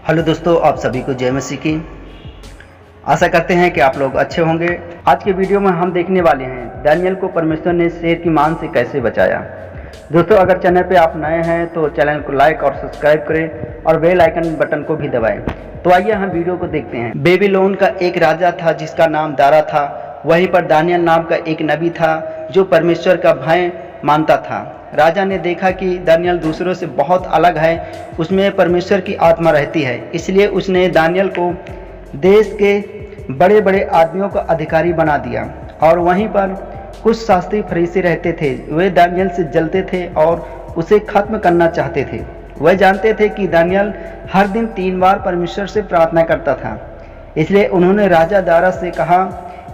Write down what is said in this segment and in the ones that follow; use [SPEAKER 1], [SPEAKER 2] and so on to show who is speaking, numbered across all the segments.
[SPEAKER 1] Hello दोस्तों, आप सभी को जय मसीह की। आशा करते हैं कि आप लोग अच्छे होंगे। आज के वीडियो में हम देखने वाले हैं दानियल को परमेश्वर ने शेर की मान से कैसे बचाया। दोस्तों, अगर चैनल पे आप नए हैं तो चैनल को लाइक और सब्सक्राइब करें और बेल आइकन बटन को भी दबाएं। तो आइए हम वीडियो को देखते हैं। बेबीलोन का एक राजा था जिसका नाम दारा था। वहीं पर दानियल नाम का एक नबी था जो परमेश्वर का भय मानता था। राजा ने देखा कि दानियल दूसरों से बहुत अलग है, उसमें परमेश्वर की आत्मा रहती है, इसलिए उसने दानियल को देश के बड़े बड़े आदमियों का अधिकारी बना दिया। और वहीं पर कुछ शास्त्री फरीसी रहते थे, वे दानियल से जलते थे और उसे खत्म करना चाहते थे। वह जानते थे कि दानियल हर दिन 3 बार परमेश्वर से प्रार्थना करता था, इसलिए उन्होंने राजा दारा से कहा,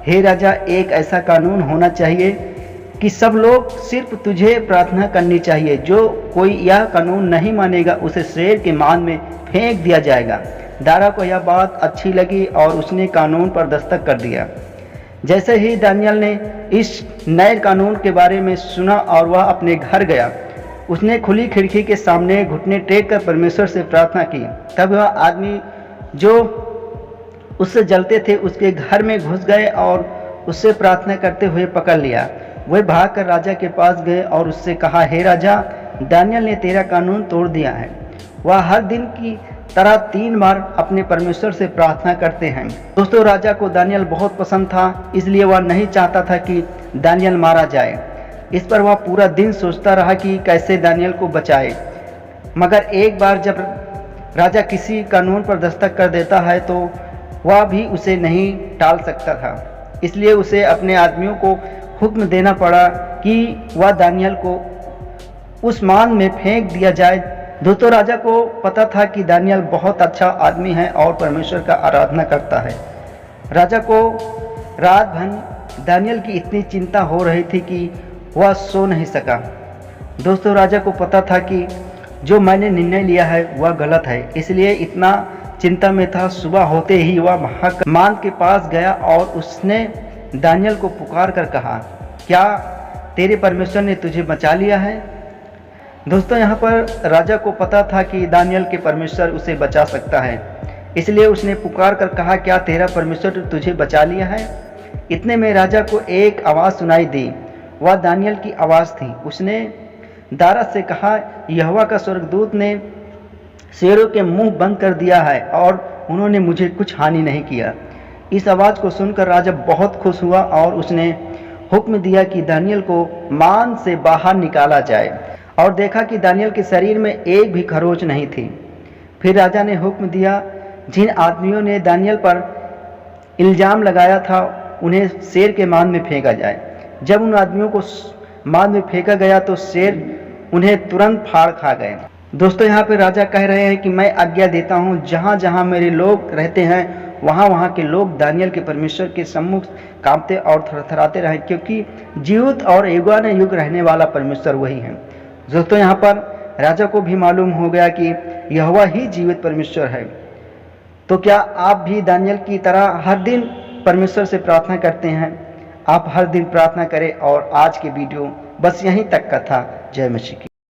[SPEAKER 1] हे राजा, एक ऐसा कानून होना चाहिए कि सब लोग सिर्फ तुझे प्रार्थना करनी चाहिए। जो कोई यह कानून नहीं मानेगा उसे शेर के मान में फेंक दिया जाएगा। दारा को यह बात अच्छी लगी और उसने कानून पर दस्तखत कर दिया। जैसे ही दानियल ने इस नए कानून के बारे में सुना और वह अपने घर गया, उसने खुली खिड़की के सामने घुटने टेक कर परमेश्वर से प्रार्थना की। तब वह आदमी जो उससे जलते थे उसके घर में घुस गए और उससे प्रार्थना करते हुए पकड़ लिया। वे भागकर राजा के पास गए और उससे कहा, हे राजा, दानियल ने तेरा कानून तोड़ दिया है। वह हर दिन की तरह 3 बार अपने परमेश्वर से प्रार्थना करते हैं। दोस्तों, राजा को दानियल बहुत पसंद था, इसलिए वह नहीं चाहता था कि दानियल मारा जाए। इस पर वह पूरा दिन सोचता रहा कि कैसे दानियल को बचाए। मगर एक बार जब राजा किसी कानून पर दस्तखत कर देता है तो वह भी उसे नहीं टाल सकता था, इसलिए उसे अपने आदमियों को हुक्म देना पड़ा कि वह दानियल को उस मान में फेंक दिया जाए। दोस्तों, राजा को पता था कि दानियल बहुत अच्छा आदमी है और परमेश्वर का आराधना करता है। राजा को रात भर दानियल की इतनी चिंता हो रही थी कि वह सो नहीं सका। दोस्तों, राजा को पता था कि जो मैंने निर्णय लिया है वह गलत है, इसलिए इतना चिंता में था। सुबह होते ही वह मान के पास गया और उसने दानियल को पुकार कर कहा, क्या तेरे परमेश्वर ने तुझे बचा लिया है? दोस्तों, यहाँ पर राजा को पता था कि दानियल के परमेश्वर उसे बचा सकता है, इसलिए उसने पुकार कर कहा, क्या तेरा परमेश्वर तुझे बचा लिया है? इतने में राजा को एक आवाज़ सुनाई दी। वह दानियल की आवाज़ थी। उसने दारा से कहा, यहोवा का स्वर्गदूत ने शेरों के मुंह बंद कर दिया है और उन्होंने मुझे कुछ हानि नहीं किया। इस आवाज़ को सुनकर राजा बहुत खुश हुआ और उसने हुक्म दिया कि दानियल को मान से बाहर निकाला जाए और देखा कि दानियल के शरीर में एक भी खरोंच नहीं थी। फिर राजा ने हुक्म दिया, जिन आदमियों ने दानियल पर इल्ज़ाम लगाया था उन्हें शेर के मान में फेंका जाए। जब उन आदमियों को मान में फेंका गया तो शेर उन्हें तुरंत फाड़ खा गए। दोस्तों, यहाँ पे राजा कह रहे हैं कि मैं आज्ञा देता हूँ, जहाँ जहाँ मेरे लोग रहते हैं वहाँ वहाँ के लोग दानियल के परमेश्वर के सम्मुख कांपते और थरथराते रहे, क्योंकि जीवित और युगानुयुग रहने वाला परमेश्वर वही है। दोस्तों, यहाँ पर राजा को भी मालूम हो गया कि यहोवा ही जीवित परमेश्वर है। तो क्या आप भी दानियल की तरह हर दिन परमेश्वर से प्रार्थना करते हैं? आप हर दिन प्रार्थना करें। और आज के वीडियो बस यहीं तक का था। जय मसीह की।